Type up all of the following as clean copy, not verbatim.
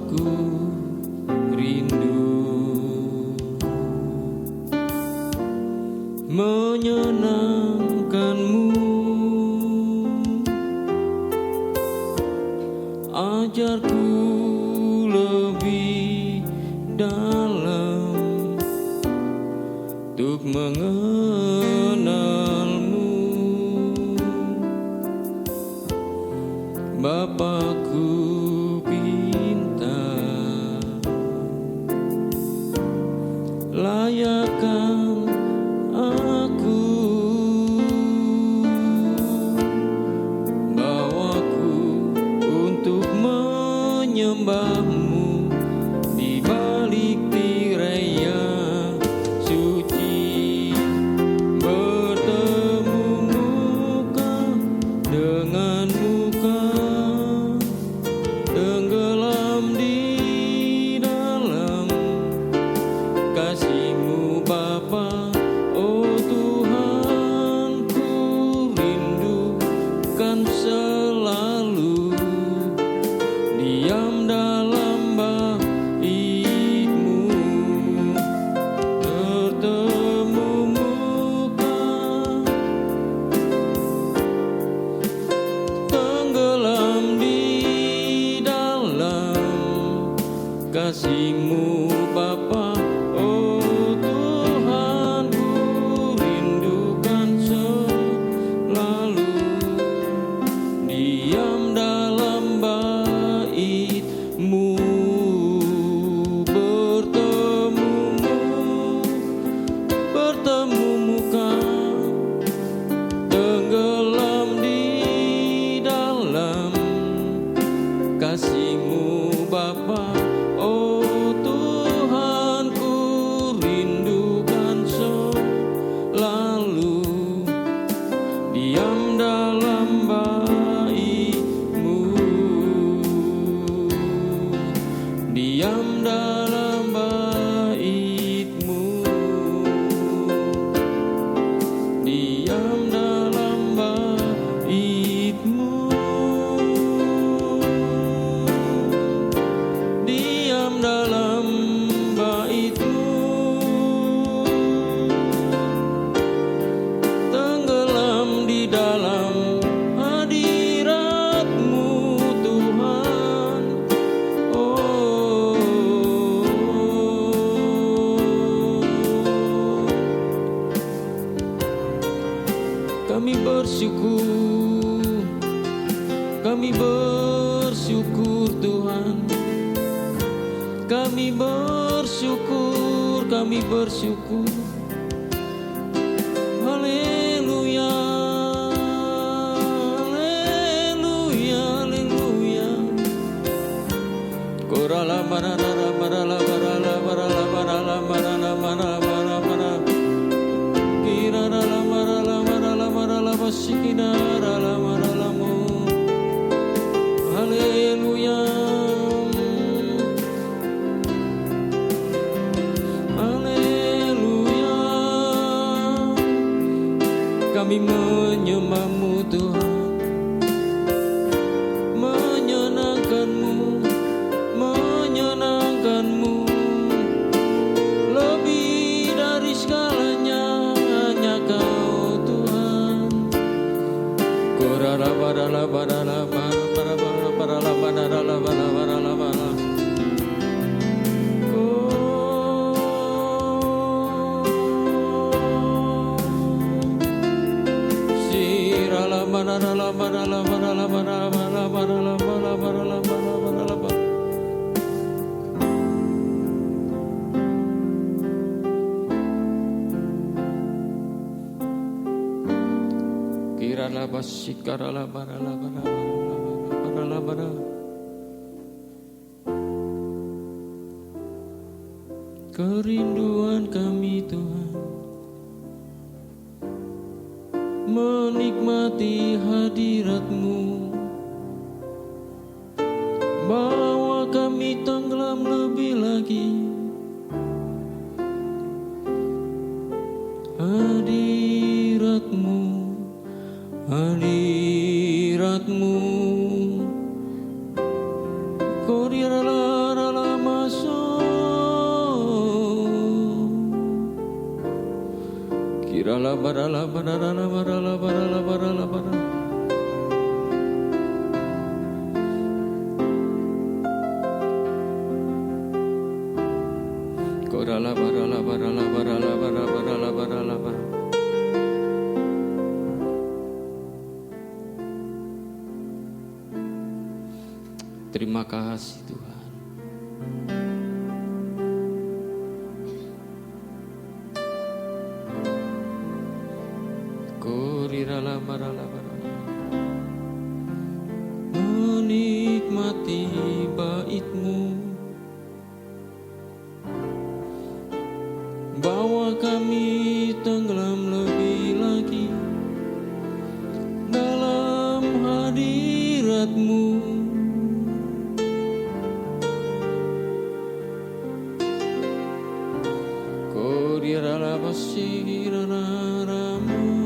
Bapakku rindu menyenangkanmu, ajarku lebih dalam untuk mengenalmu. Bapakku pintar, layakkan aku, bawaku untuk menyembahmu di balik tirai yang suci, bertemu muka dengan muka, tenggelam di dalam kasih-Mu Bapa. Oh Tuhan, ku rindukan selalu diam dalam bait-Mu, bertemu muka, tenggelam di dalam kasih-Mu Bapa. Oh Tuhan, ku rindukan selalu diam dalam bait-Mu, bertemu muka, tenggelam di dalam kasih-Mu Bapa. Oh Tuhan, ku rindukan selalu diam dalam bait-Mu, diam dalam bait-Mu, diam dalam bait-Mu, diam dalam bait-Mu, tenggelam di dalam hadirat-Mu Tuhan. Oh, kami bersyukur Tuhan, kami bersyukur. Haleluya, haleluya, haleluya. Korala marala marala marala marala marala marala marala marala, kirala marala marala marala basikina marala maralamu. Haleluya, haleluya. Kami menyembah-Mu Tuhan, menyenangkan-Mu, menyenangkan-Mu. Lebih dari segalanya hanya Kau Tuhan. Korala barala barala barala barala barala barala barala. Sirala barala barala barala barala barala barala barala barala barala. Kirala basikarala barala barala barala barala. Kerinduan kami Tuhan, menikmati hadirat-Mu, bawa kami tenggelam lebih lagi. Hadirat-Mu, hadirat-Mu, Koriara Barala barala barala barala barala barala barala. Korala barala barala barala barala barala barala barala. Terima kasih Tuhan. Korirala barala barala. Menikmati bait-Mu, bawa kami tenggelam lebih lagi dalam hadirat-Mu. Korirala basirana ramu.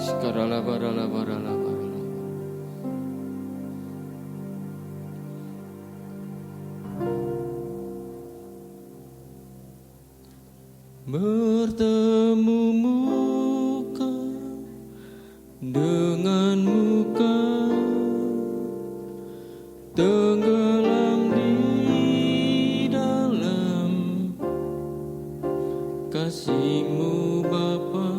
Sekarala barala barala barala. Bertemu muka dengan muka, tenggelam di dalam kasih-Mu Bapa.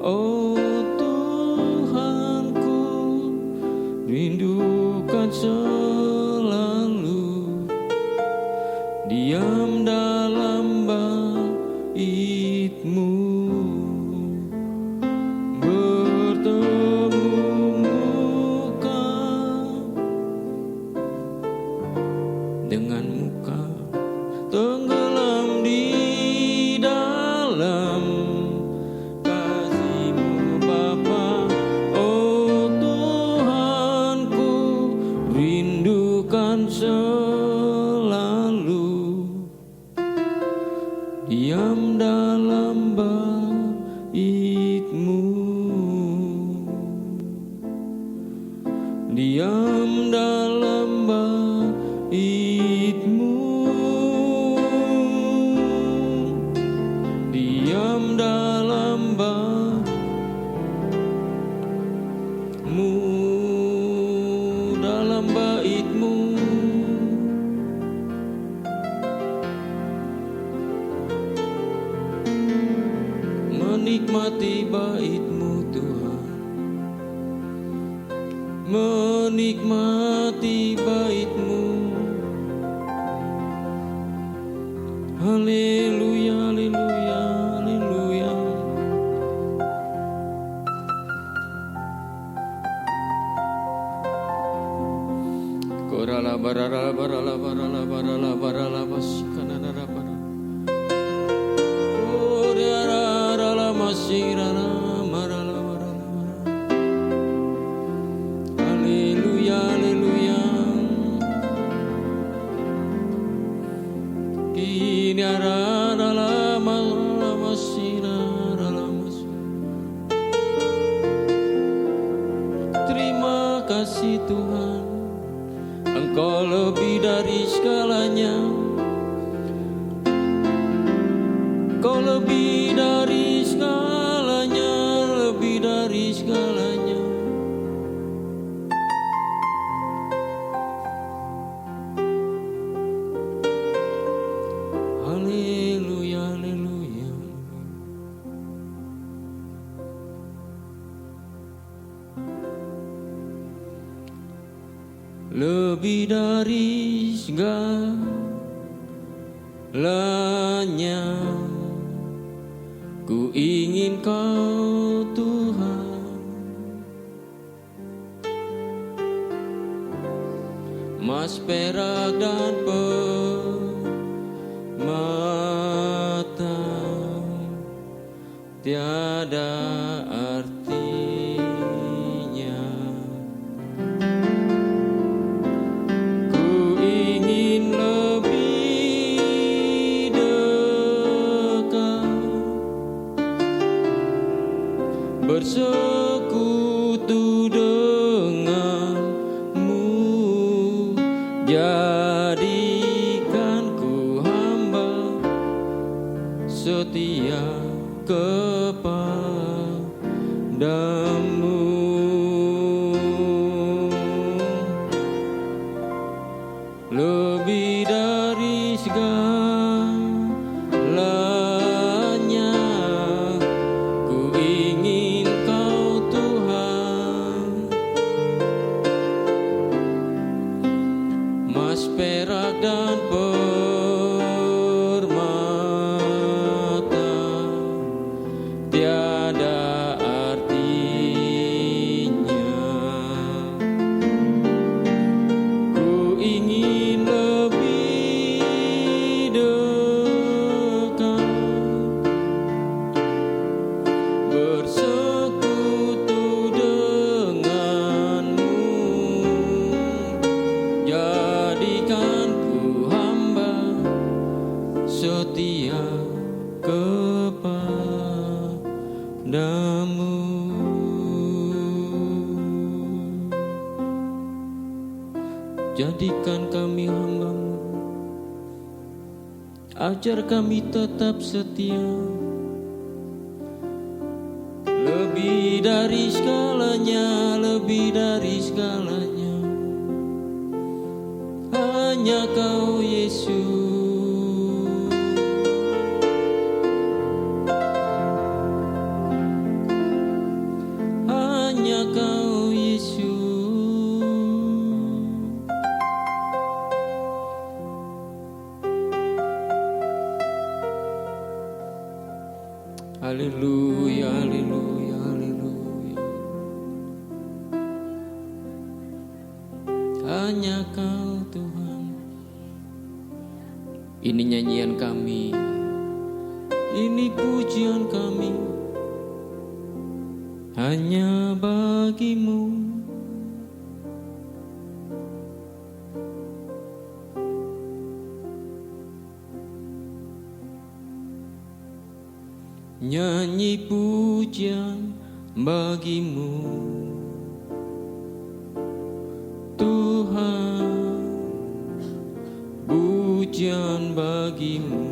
Oh Tuhanku, rindukan selalu diam dalam bait-Mu. Bertemu muka dengan muka, tenggelam di dalam kasih-Mu Bapa. Oh Tuhanku, rindukan selalu diam dalam bait-Mu, diam dalam bait-Mu, diam dalam bait-Mu, dalam bait-Mu. Menikmati bait-Mu Tuhan, menikmati bait-Mu. Haleluya, haleluya, haleluya. Korala barala barala barala barala barala basikana barala. Masirana marala marala. Haleluya, haleluya. Kini arala masina rala masina. Terima kasih Tuhan, Engkau lebih dari segalanya. Kau lebih dari segalanya, lebih dari segalanya. Haleluya, haleluya. Lebih dari segalanya. Ku ingin Kau Tuhan, emas, perak dan permata tiada artinya. Ku ingin lebih dekat bersekutu setia kepadamu. Lebih dari segalanya, ku ingin Kau Tuhan. Mas, perak dan permata tiada artinya. Ku ingin lebih dekat, bersekutu denganmu. Jadikan ku hamba setia kepadamu. Jadikan kami hamba-Mu, ajar kami tetap setia. Lebih dari segalanya, lebih dari segalanya, hanya Kau Yesus. Hanya Kau Yesus. Haleluya, haleluya, haleluya. Hanya Kau Tuhan. Ini nyanyian kami, ini pujian kami, hanya bagi-Mu. Nyanyi pujian bagi-Mu, Tuhan, pujian bagi-Mu,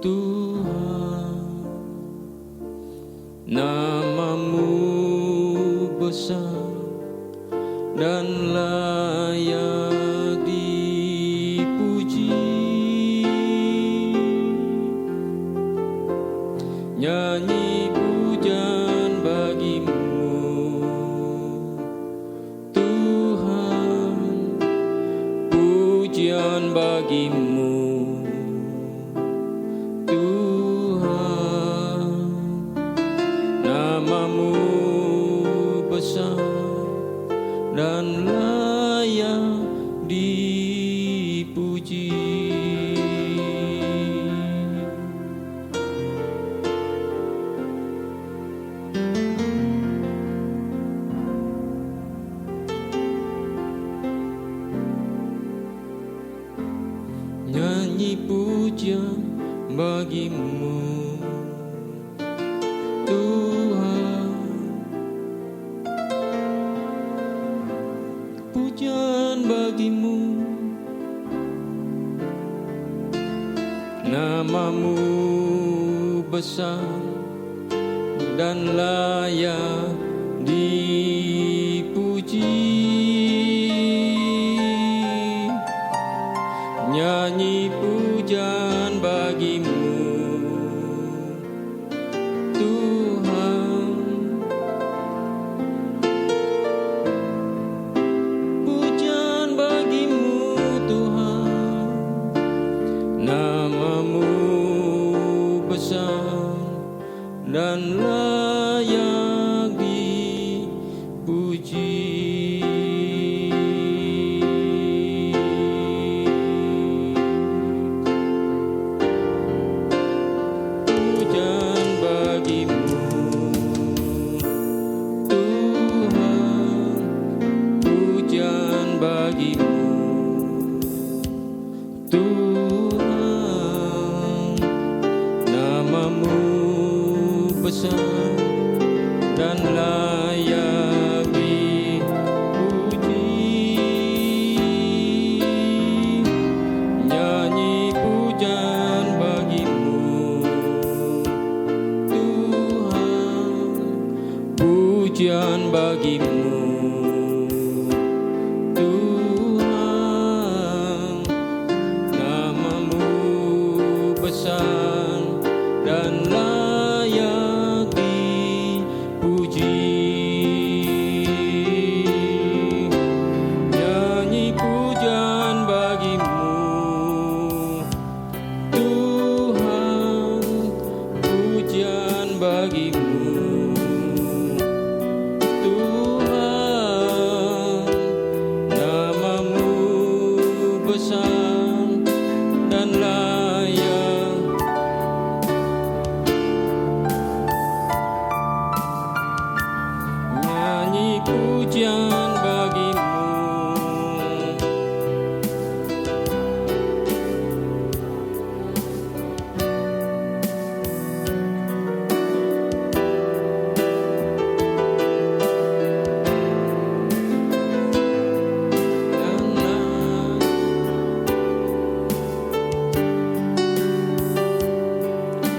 Tuhan. Nama-Mu besar dan layak dipuji. Nyanyi pujian bagi-Mu, Tuhan, pujian bagi-Mu, Tuhan. Nama-Mu besar dan layak dipuji. Nyanyi pujian bagi-Mu, Tuhan, pujian bagi-Mu. Nama-Mu besar dan layak dipuji. Nyanyi pujian bagi-Mu, Tuhan, pujian bagi-Mu, Tuhan. Nama-Mu besar dan layak dipuji. Dan layak dipuji. Nyanyi puja bagimu Tuhan, namamu besar dan layak dipuji. Nyanyi pujian bagimu Tuhan, pujian bagimu Tuhan, namamu besar dan layak. Nyanyi pujian bagimu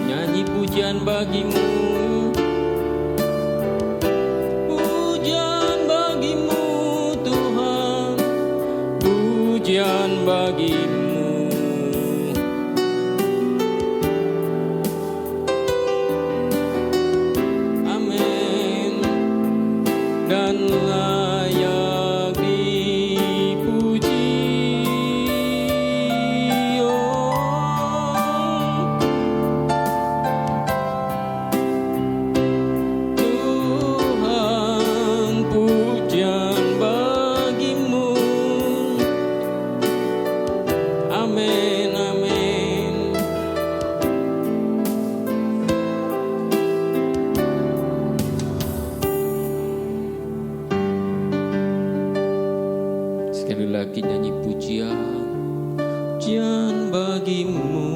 Nyanyi pujian bagimu, pujian bagimu Tuhan, pujian bagimu. Amin. Dan layak dipuji. Tuhan, pujian bagimu. Amin, amin. Sekali lagi nyanyi pujian, pujian bagimu.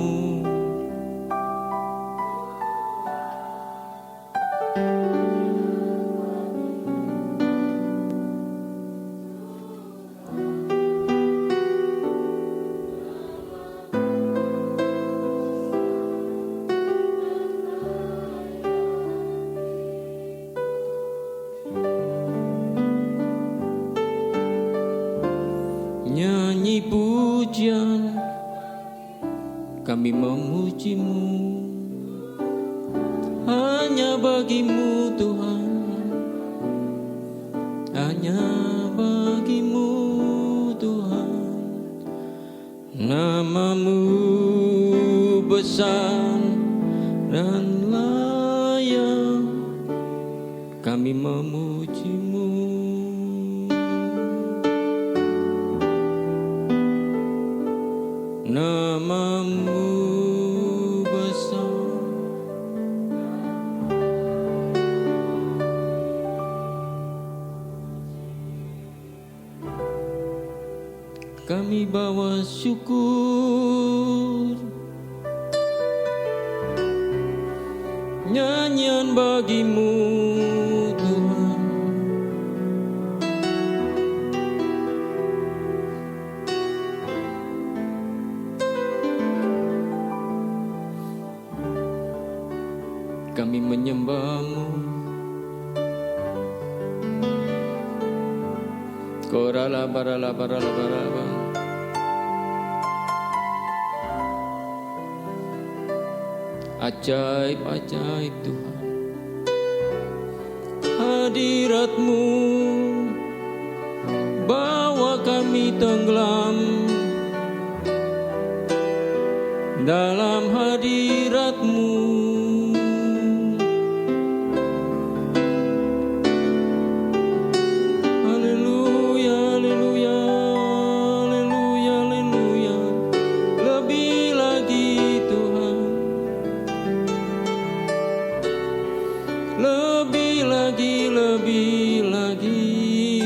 Nyanyi pujian, kami memujimu, hanya bagimu Tuhan, hanya bagimu Tuhan. Namamu besar dan layak, kami memujimu. Namamu besar, kami bawa syukur, nyanyian bagimu Tuhan. Kami menyembahmu. Korala barala barala barala. Ajaib, ajaib Tuhan. Hadirat-Mu bawa kami tenggelam dalam hadirat-Mu. Lebih lagi.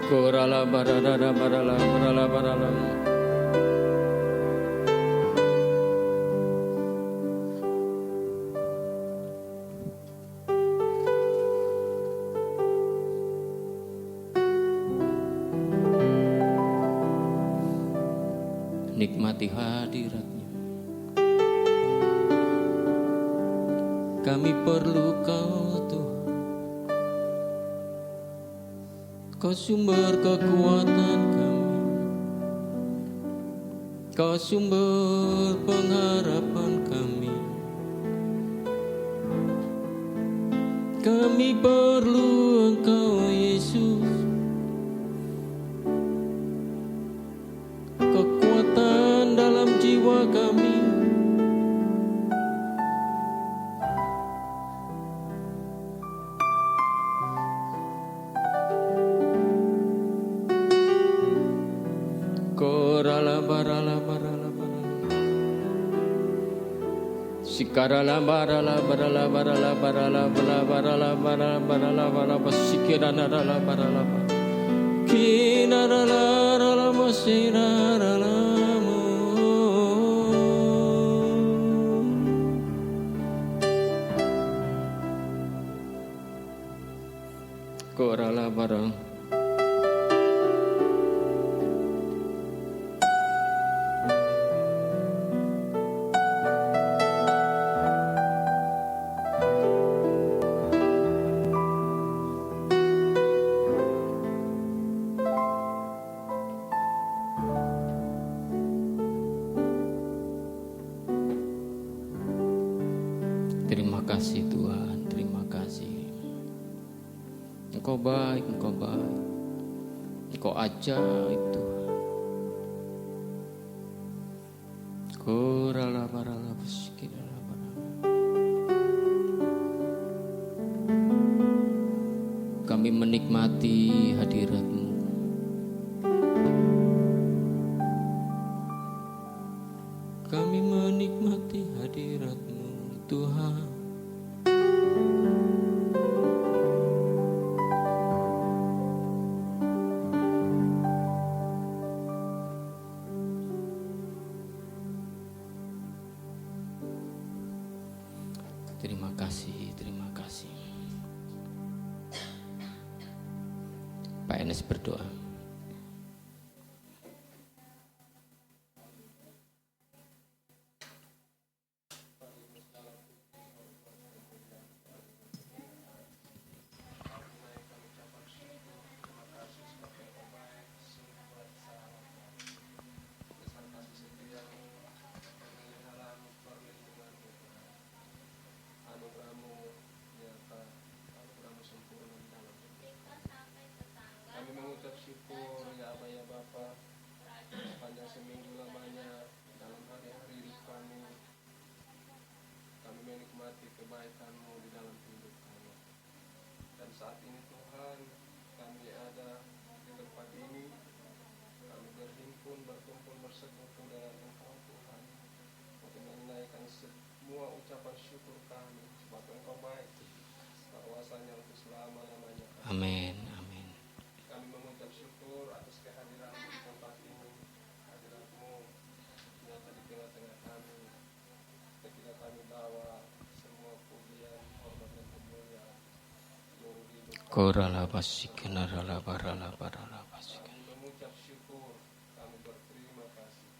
Korala barala barala barala barala. Nikmati hadirat-Nya. Kami perlu Kau Tuhan. Kau sumber kekuatan kami, Kau sumber pengharapan kami. Kami perlu Engkau Yesus, kekuatan dalam jiwa kami. Korala barala barala barala, sikarala barala barala barala barala barala barala barala barala barala, sikirana barala barala, kinarala barala masirala mo. Korala barala. Terima kasih Tuhan, terima kasih. Engkau baik, Engkau baik. Engkau ajaib Tuhan. Korala barala basikirala barala. Kami menikmati hadirat-Mu. Kami menikmati hadirat-Mu Tuhan. Terima kasih, terima kasih. Pak Enes berdoa. Kebaikan-Mu di dalam hidup kami. Dan saat ini Tuhan, kami ada di tempat ini, kami berhimpun, berkumpul, bersekutu dengan Engkau Tuhan, untuk menaikkan semua ucapan syukur kami, sebab Engkau baik, bahwasanya untuk selama-lamanya. Amin, amin. Kami mengucap syukur atas kehadiran-Mu di tempat ini, hadirat-Mu nyata di tengah-tengah kami, ketika kami bawa Korala basikina rala barala barala basikin. Kami mengucap syukur, kami berterima kasih.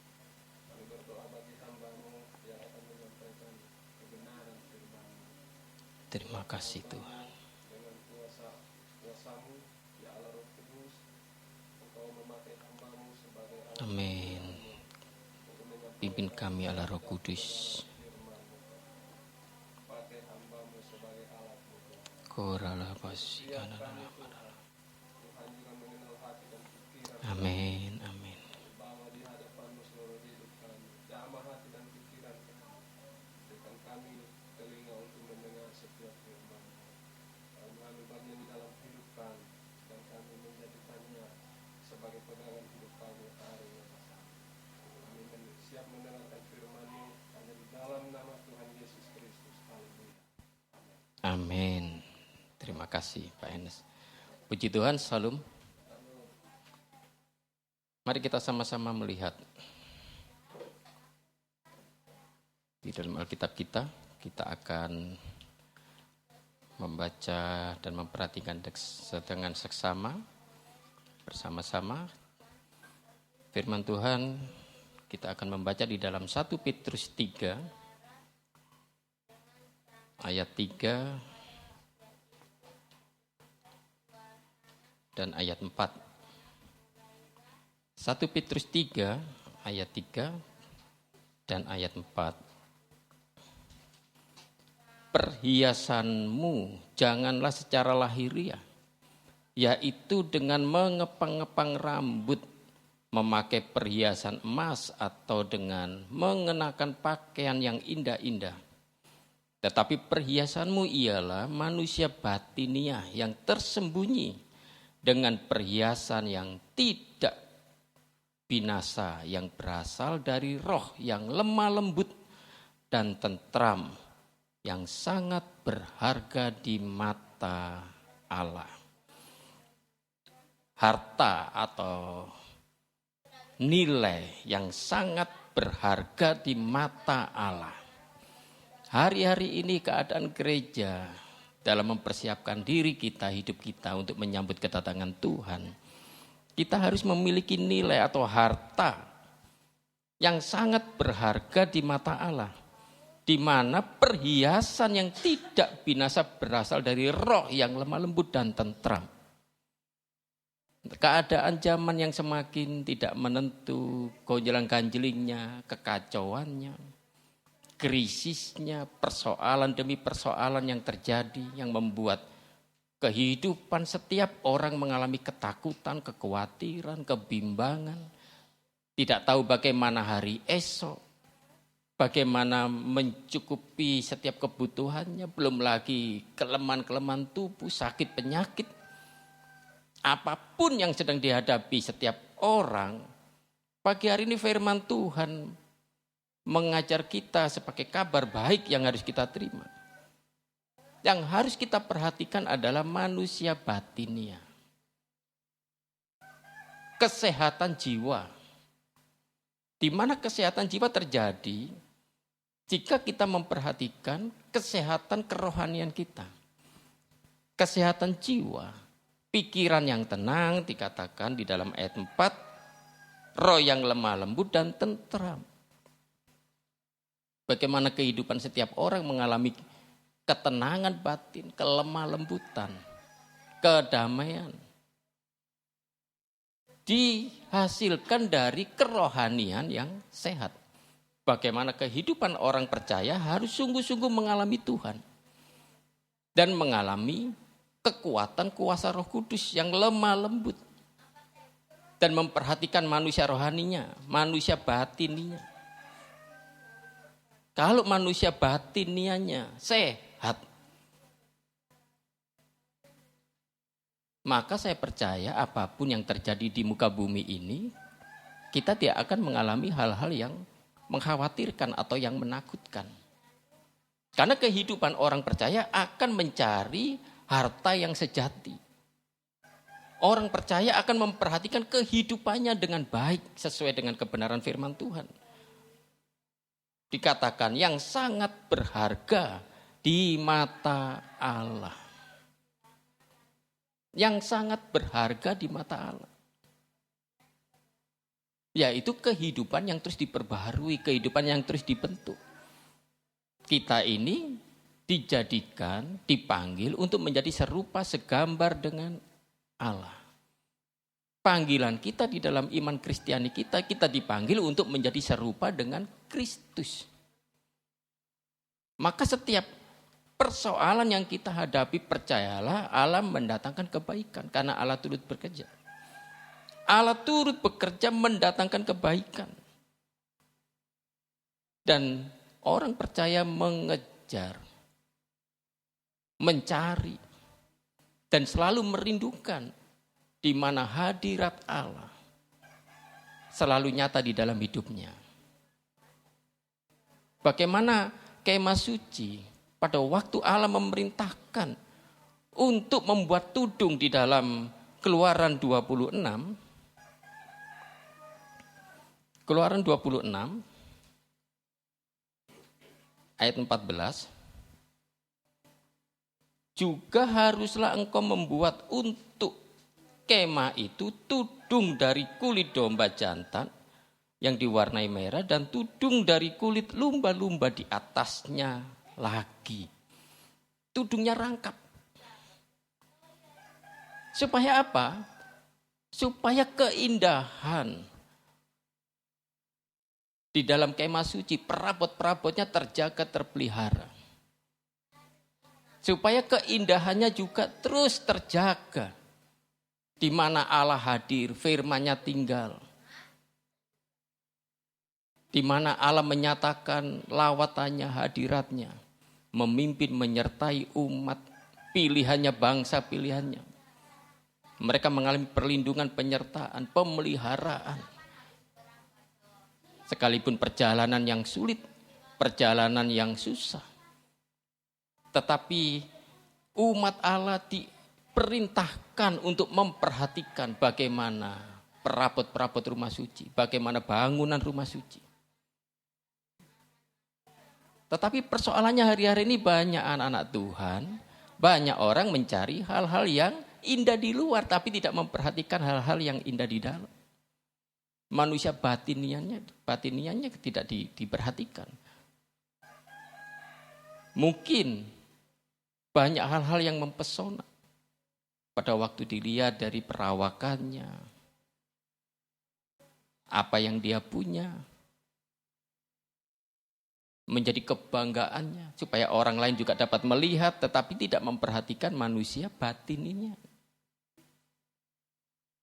Kami berdoa bagi hamba-Mu yang akan menyampaikan kebenaran firman-Mu. Terima kasih Tuhan. Dengan kuasa-Mu, ya Allah Roh Kudus, Engkau memakai hamba-Mu sebagai alat. Amin. Pimpin kami Allah Roh Kudus. Korala basikana rala barala. Amin, amin. Bawa di hadapan-Mu seluruh hidup kami. Jamah hati dan pikiran kami. Berikan kami telinga untuk mendengar setiap firman. Kami ambil bagian di dalam hidup kami, dan kami menjadikannya sebagai pegangan hidup kami hari ini. Kami siap mendengarkan firman-Mu hanya di dalam nama Tuhan Yesus Kristus. Haleluya. Amin. Terima kasih Pak Enes. Puji Tuhan, salam. Mari kita sama-sama melihat di dalam Alkitab kita. Kita akan membaca dan memperhatikan dengan seksama bersama-sama firman Tuhan. Kita akan membaca di dalam 1 Petrus 3 ayat 3 dan ayat 4. 1 Petrus 3 ayat 3 dan ayat 4. Perhiasanmu janganlah secara lahiriah, yaitu dengan mengepang-ngepang rambut, memakai perhiasan emas atau dengan mengenakan pakaian yang indah-indah. Tetapi perhiasanmu ialah manusia batiniah yang tersembunyi dengan perhiasan yang tidak binasa, yang berasal dari roh yang lemah lembut dan tentram, yang sangat berharga di mata Allah. Harta atau nilai yang sangat berharga di mata Allah. Hari-hari ini keadaan gereja dalam mempersiapkan diri kita, hidup kita untuk menyambut kedatangan Tuhan. Kita harus memiliki nilai atau harta yang sangat berharga di mata Allah. Di mana perhiasan yang tidak binasa berasal dari roh yang lemah lembut dan tentram. Keadaan zaman yang semakin tidak menentu, gonjang-ganjlingnya, kekacauannya, krisisnya, persoalan demi persoalan yang terjadi, yang membuat kehidupan setiap orang mengalami ketakutan, kekhawatiran, kebimbangan, tidak tahu bagaimana hari esok, bagaimana mencukupi setiap kebutuhannya, belum lagi kelemahan-kelemahan tubuh, sakit, penyakit. Apapun yang sedang dihadapi setiap orang, pagi hari ini firman Tuhan mengajar kita sebagai kabar baik yang harus kita terima. Yang harus kita perhatikan adalah manusia batinia. Kesehatan jiwa. Di mana kesehatan jiwa terjadi jika kita memperhatikan kesehatan kerohanian kita. Kesehatan jiwa, pikiran yang tenang dikatakan di dalam ayat 4, roh yang lemah lembut dan tentram. Bagaimana kehidupan setiap orang mengalami ketenangan batin, kelemah lembutan, kedamaian. Dihasilkan dari kerohanian yang sehat. Bagaimana kehidupan orang percaya harus sungguh-sungguh mengalami Tuhan. Dan mengalami kekuatan kuasa Roh Kudus yang lemah lembut. Dan memperhatikan manusia rohaninya, manusia batininya. Kalau manusia batinianya sehat, maka saya percaya apapun yang terjadi di muka bumi ini, kita tidak akan mengalami hal-hal yang mengkhawatirkan atau yang menakutkan. Karena kehidupan orang percaya akan mencari harta yang sejati. Orang percaya akan memperhatikan kehidupannya dengan baik sesuai dengan kebenaran firman Tuhan. Dikatakan yang sangat berharga di mata Allah. Yang sangat berharga di mata Allah. Yaitu kehidupan yang terus diperbaharui, kehidupan yang terus dibentuk. Kita ini dijadikan, dipanggil untuk menjadi serupa segambar dengan Allah. Panggilan kita di dalam iman Kristiani kita dipanggil untuk menjadi serupa dengan Kristus. Maka setiap persoalan yang kita hadapi, percayalah Allah mendatangkan kebaikan karena Allah turut bekerja. Allah turut bekerja mendatangkan kebaikan. Dan orang percaya mengejar, mencari, dan selalu merindukan di mana hadirat Allah selalu nyata di dalam hidupnya. Bagaimana kemah suci pada waktu Allah memerintahkan untuk membuat tudung di dalam Keluaran 26. Keluaran 26 ayat 14. Juga haruslah engkau membuat untuk kemah itu tudung dari kulit domba jantan yang diwarnai merah dan tudung dari kulit lumba-lumba di atasnya lagi. tudungnya rangkap. Supaya apa? Supaya keindahan di dalam kemah suci, perabot-perabotnya terjaga, terpelihara. Supaya keindahannya juga terus terjaga. Di mana Allah hadir, firman-Nya tinggal. Di mana Allah menyatakan lawatannya, hadiratnya. Memimpin, menyertai umat, pilihannya, bangsa pilihannya. Mereka mengalami perlindungan, penyertaan, pemeliharaan. Sekalipun perjalanan yang sulit, perjalanan yang susah. Tetapi umat Allah diperintahkan untuk memperhatikan bagaimana perabot-perabot rumah suci, bagaimana bangunan rumah suci. Tetapi persoalannya hari-hari ini banyak anak-anak Tuhan, banyak orang mencari hal-hal yang indah di luar, tapi tidak memperhatikan hal-hal yang indah di dalam. Manusia batiniannya tidak diperhatikan. Mungkin banyak hal-hal yang mempesona pada waktu dilihat dari perawakannya, apa yang dia punya, menjadi kebanggaannya, supaya orang lain juga dapat melihat, tetapi tidak memperhatikan manusia batininya.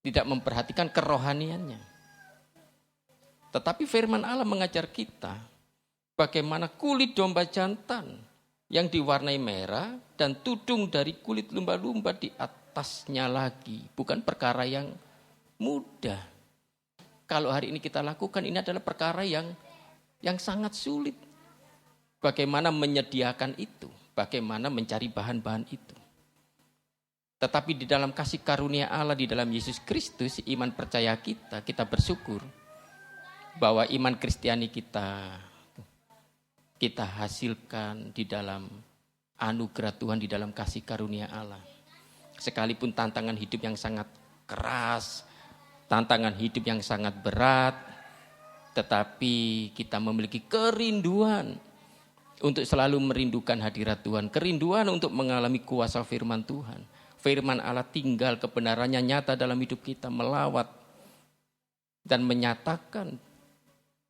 Tidak memperhatikan kerohaniannya. Tetapi firman Allah mengajar kita bagaimana kulit domba jantan yang diwarnai merah dan tudung dari kulit lumba-lumba di atasnya lagi. Bukan perkara yang mudah. Kalau hari ini kita lakukan, ini adalah perkara yang sangat sulit. Bagaimana menyediakan itu, bagaimana mencari bahan-bahan itu. Tetapi di dalam kasih karunia Allah, di dalam Yesus Kristus, iman percaya kita bersyukur bahwa iman Kristiani kita hasilkan di dalam anugerah Tuhan, di dalam kasih karunia Allah. Sekalipun tantangan hidup yang sangat keras, tantangan hidup yang sangat berat, tetapi kita memiliki kerinduan untuk selalu merindukan hadirat Tuhan, kerinduan untuk mengalami kuasa firman Tuhan. Firman Allah tinggal, kebenarannya nyata dalam hidup kita, melawat dan menyatakan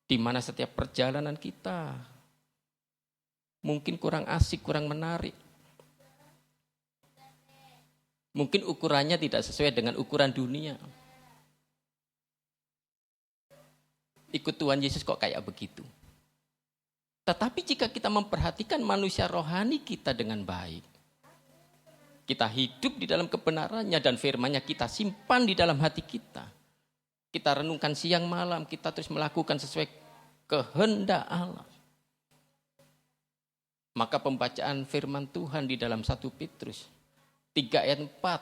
di mana setiap perjalanan kita mungkin kurang asik, kurang menarik. Mungkin ukurannya tidak sesuai dengan ukuran dunia. Ikut Tuhan Yesus kok kayak begitu. Tetapi jika kita memperhatikan manusia rohani kita dengan baik, kita hidup di dalam kebenarannya dan firman-Nya kita simpan di dalam hati kita. Kita renungkan siang malam, kita terus melakukan sesuai kehendak Allah. Maka pembacaan firman Tuhan di dalam 1 Petrus 3 ayat 4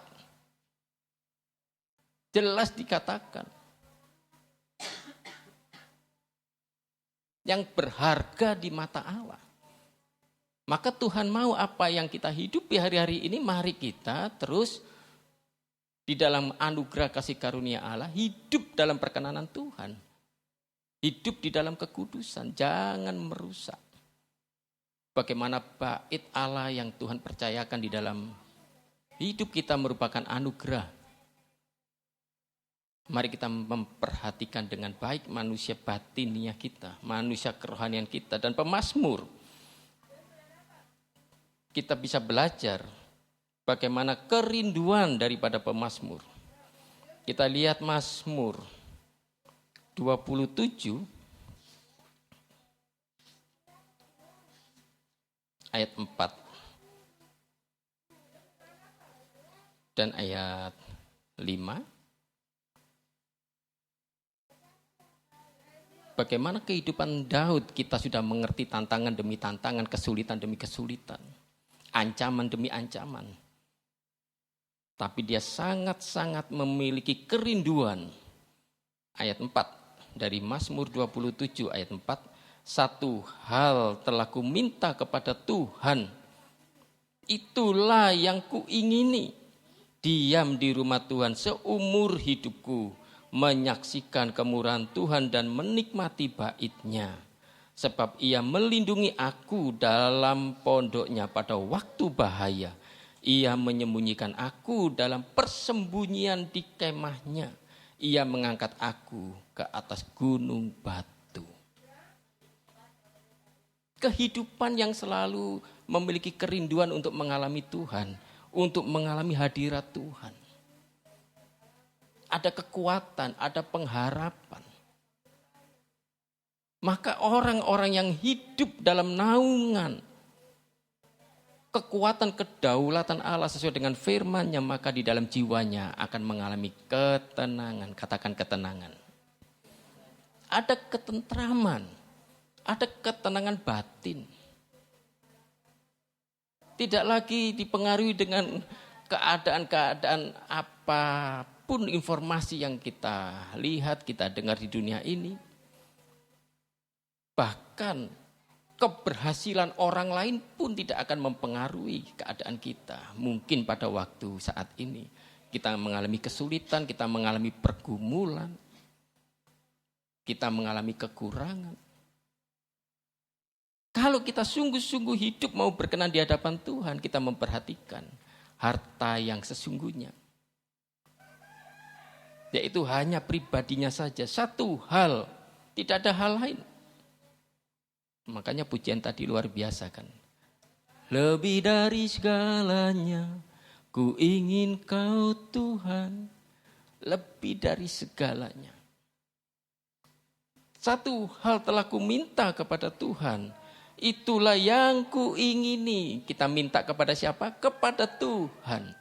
jelas dikatakan yang berharga di mata Allah. Maka Tuhan mau apa yang kita hidupi hari-hari ini, mari kita terus di dalam anugerah kasih karunia Allah, hidup dalam perkenanan Tuhan. Hidup di dalam kekudusan, jangan merusak. Bagaimana bait Allah yang Tuhan percayakan di dalam hidup kita merupakan anugerah. Mari kita memperhatikan dengan baik manusia batinnya kita, manusia kerohanian kita, dan pemazmur. Kita bisa belajar bagaimana kerinduan daripada pemazmur. Kita lihat Mazmur 27 ayat 4 dan ayat 5. Bagaimana kehidupan Daud, kita sudah mengerti tantangan demi tantangan, kesulitan demi kesulitan, ancaman demi ancaman. Tapi dia sangat-sangat memiliki kerinduan. Ayat 4 dari Mazmur 27 ayat 4. Satu hal telah ku minta kepada Tuhan, itulah yang kuingini, diam di rumah Tuhan seumur hidupku, menyaksikan kemurahan Tuhan dan menikmati bait-Nya. Sebab ia melindungi aku dalam pondoknya pada waktu bahaya. Ia menyembunyikan aku dalam persembunyian di kemahnya. Ia mengangkat aku ke atas gunung batu. Kehidupan yang selalu memiliki kerinduan untuk mengalami Tuhan, untuk mengalami hadirat Tuhan. Ada kekuatan, ada pengharapan. Maka orang-orang yang hidup dalam naungan kekuatan kedaulatan Allah sesuai dengan firman-Nya, maka di dalam jiwanya akan mengalami ketenangan. Katakan ketenangan. Ada ketentraman, ada ketenangan batin. Tidak lagi dipengaruhi dengan keadaan-keadaan apapun informasi yang kita lihat, kita dengar di dunia ini. Bahkan keberhasilan orang lain pun tidak akan mempengaruhi keadaan kita. Mungkin pada waktu saat ini kita mengalami kesulitan, kita mengalami pergumulan, kita mengalami kekurangan. Kalau kita sungguh-sungguh hidup mau berkenan di hadapan Tuhan, kita memperhatikan harta yang sesungguhnya. Yaitu hanya pribadinya saja, satu hal, tidak ada hal lain. Makanya pujian tadi luar biasa kan. Lebih dari segalanya, ku ingin Kau Tuhan. Lebih dari segalanya. Satu hal telah ku minta kepada Tuhan. Itulah yang ku ingini. Kita minta kepada siapa? Kepada Tuhan.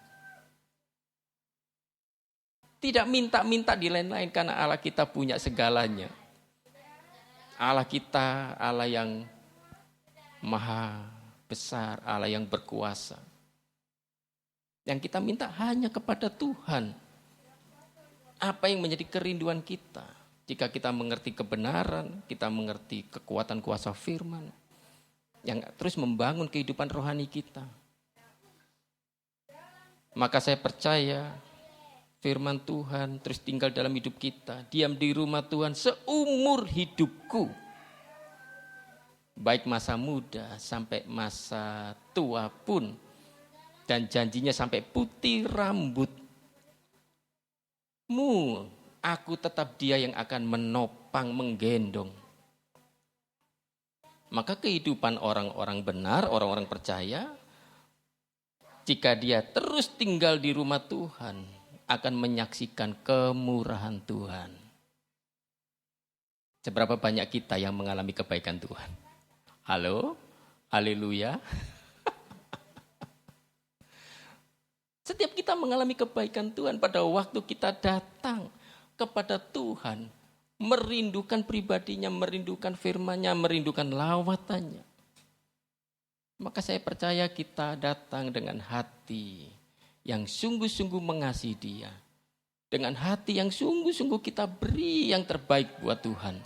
Tidak minta-minta di lain-lain karena Allah kita punya segalanya. Allah kita, Allah yang maha besar, Allah yang berkuasa. Yang kita minta hanya kepada Tuhan. Apa yang menjadi kerinduan kita? Jika kita mengerti kebenaran, kita mengerti kekuatan kuasa firman, yang terus membangun kehidupan rohani kita. Maka saya percaya firman Tuhan terus tinggal dalam hidup kita. Diam di rumah Tuhan seumur hidupku. Baik masa muda sampai masa tua pun. Dan janjinya sampai putih rambutmu. Aku tetap dia yang akan menopang, menggendong. Maka kehidupan orang-orang benar, orang-orang percaya. Jika dia terus tinggal di rumah Tuhan, akan menyaksikan kemurahan Tuhan. Seberapa banyak kita yang mengalami kebaikan Tuhan? Halo? Haleluya. Setiap kita mengalami kebaikan Tuhan pada waktu kita datang kepada Tuhan, merindukan pribadinya, merindukan firman-Nya, merindukan lawatannya. Maka saya percaya kita datang dengan hati yang sungguh-sungguh mengasihi Dia. Dengan hati yang sungguh-sungguh kita beri yang terbaik buat Tuhan.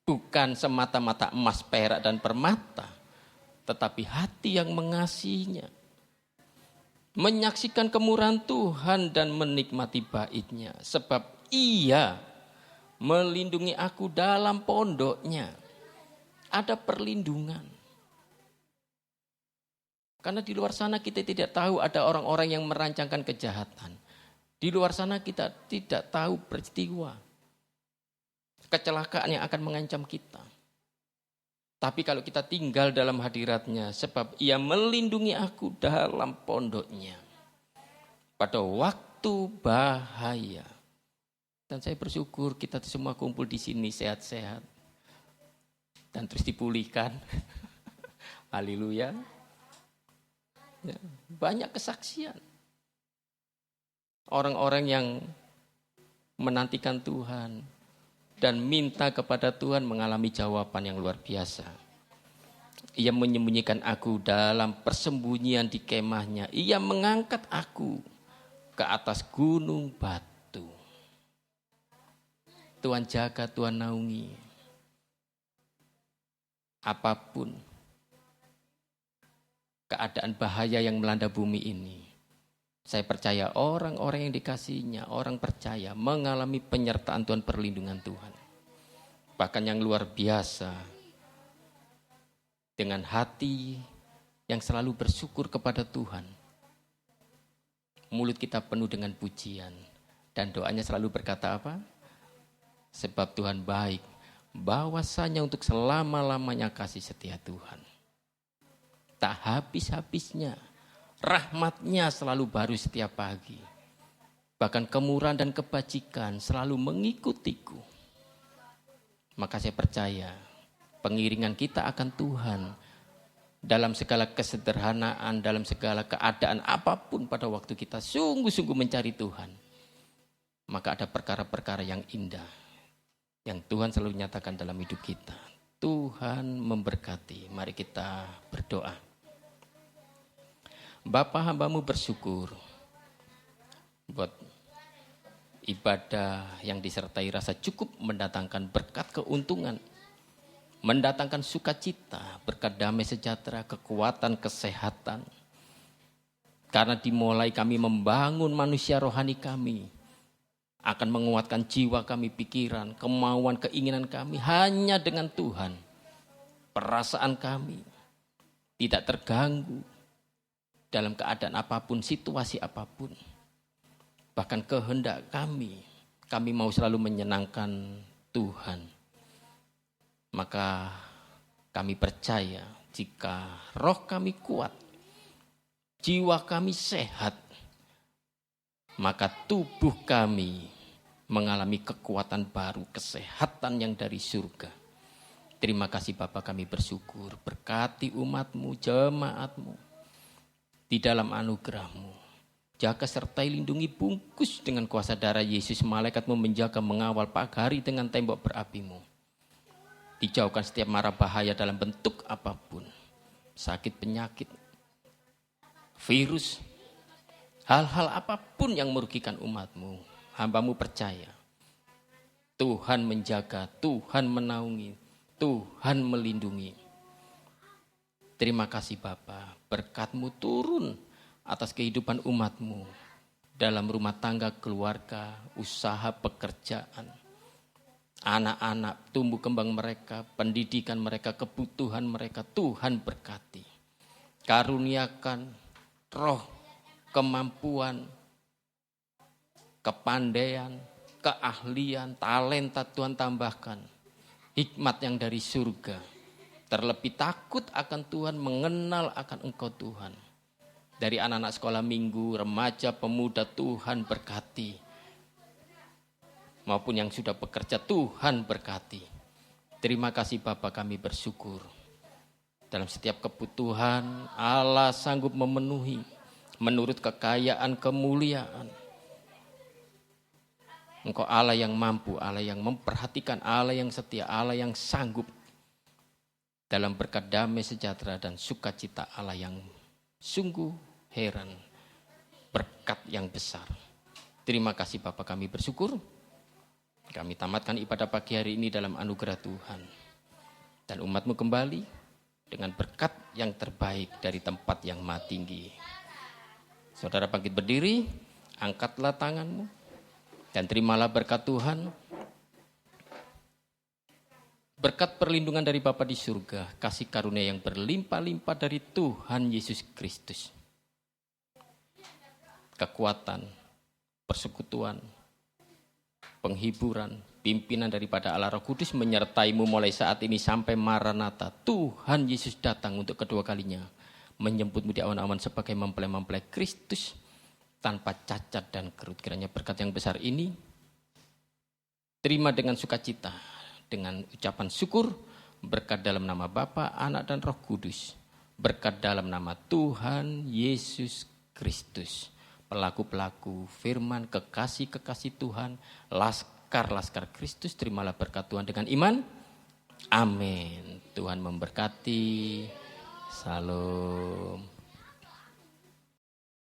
Bukan semata-mata emas, perak, dan permata. Tetapi hati yang mengasihinya. Menyaksikan kemurahan Tuhan dan menikmati bait-Nya. Sebab Ia melindungi aku dalam pondok-Nya. Ada perlindungan. Karena di luar sana kita tidak tahu ada orang-orang yang merancangkan kejahatan. Di luar sana kita tidak tahu peristiwa kecelakaan yang akan mengancam kita. Tapi kalau kita tinggal dalam hadirat-Nya, sebab Ia melindungi aku dalam pondok-Nya pada waktu bahaya. Dan saya bersyukur kita semua kumpul di sini sehat-sehat dan terus dipulihkan. Haleluya. Banyak kesaksian. Orang-orang yang menantikan Tuhan dan minta kepada Tuhan mengalami jawaban yang luar biasa. Ia menyembunyikan aku dalam persembunyian di kemahnya. Ia mengangkat aku ke atas gunung batu. Tuhan jaga, Tuhan naungi. Apapun keadaan bahaya yang melanda bumi ini, saya percaya orang-orang yang dikasihinya, orang percaya mengalami penyertaan Tuhan, perlindungan Tuhan. bahkan yang luar biasa, dengan hati yang selalu bersyukur kepada Tuhan. Mulut kita penuh dengan pujian, dan doanya selalu berkata apa? Sebab Tuhan baik, bahwasanya untuk selama-lamanya kasih setia Tuhan. Tak habis-habisnya, rahmat-Nya selalu baru setiap pagi. Bahkan kemurahan dan kebajikan selalu mengikutiku. Maka saya percaya pengiringan kita akan Tuhan dalam segala kesederhanaan, dalam segala keadaan apapun pada waktu kita sungguh-sungguh mencari Tuhan. Maka ada perkara-perkara yang indah yang Tuhan selalu nyatakan dalam hidup kita. Tuhan memberkati. Mari kita berdoa. Bapa, hamba-Mu bersyukur buat ibadah yang disertai rasa cukup mendatangkan berkat keuntungan, mendatangkan sukacita, berkat damai sejahtera, kekuatan, kesehatan. Karena dimulai kami membangun manusia rohani kami, akan menguatkan jiwa kami, pikiran, kemauan, keinginan kami hanya dengan Tuhan. Perasaan kami tidak terganggu dalam keadaan apapun, situasi apapun. Bahkan kehendak kami mau selalu menyenangkan Tuhan. Maka kami percaya jika roh kami kuat, jiwa kami sehat, maka tubuh kami mengalami kekuatan baru, kesehatan yang dari surga. Terima kasih Bapa, kami bersyukur. Berkati umat-Mu, jemaat-Mu di dalam anugerah-Mu. Jaga sertai lindungi, bungkus dengan kuasa darah Yesus. Malaikat-Mu menjaga, mengawal, pagari dengan tembok berapi-Mu. Dijauhkan setiap mara bahaya dalam bentuk apapun. Sakit, penyakit, virus, hal-hal apapun yang merugikan umat-Mu. Hamba-Mu percaya Tuhan menjaga, Tuhan menaungi, Tuhan melindungi. Terima kasih Bapa, berkat-Mu turun atas kehidupan umat-Mu dalam rumah tangga, keluarga, usaha, pekerjaan, anak-anak, tumbuh kembang mereka, pendidikan mereka, kebutuhan mereka. Tuhan berkati, karuniakan roh, kemampuan, kepandaian, keahlian, talenta. Tuhan tambahkan hikmat yang dari surga, terlebih takut akan Tuhan, mengenal akan Engkau Tuhan. Dari anak-anak sekolah minggu, remaja, pemuda, Tuhan berkati. Maupun yang sudah bekerja, Tuhan berkati. Terima kasih Bapa, kami bersyukur. Dalam setiap kebutuhan, Allah sanggup memenuhi menurut kekayaan, kemuliaan. Engkau Allah yang mampu, Allah yang memperhatikan, Allah yang setia, Allah yang sanggup. Dalam berkat damai sejahtera dan sukacita Allah yang sungguh heran, berkat yang besar. Terima kasih Bapa, kami bersyukur. Kami tamatkan ibadah pagi hari ini dalam anugerah Tuhan. Dan umat-Mu kembali dengan berkat yang terbaik dari tempat yang maha tinggi. Saudara bangkit berdiri, angkatlah tanganmu, dan terimalah berkat Tuhan. Berkat perlindungan dari Bapa di surga, kasih karunia yang berlimpah-limpah dari Tuhan Yesus Kristus. Kekuatan, persekutuan, penghiburan, pimpinan daripada Allah Roh Kudus menyertai-Mu mulai saat ini sampai Maranatha. Tuhan Yesus datang untuk kedua kalinya, menjemput-Mu di awan-awan sebagai mempelai-mempelai Kristus tanpa cacat dan kerut. Kiranya berkat yang besar ini terima dengan sukacita, dengan ucapan syukur, berkat dalam nama Bapa, Anak dan Roh Kudus, berkat dalam nama Tuhan Yesus Kristus, pelaku-pelaku firman, kekasih-kekasih Tuhan, laskar-laskar Kristus. Terimalah berkat Tuhan dengan iman. Amin. Tuhan memberkati. Salam.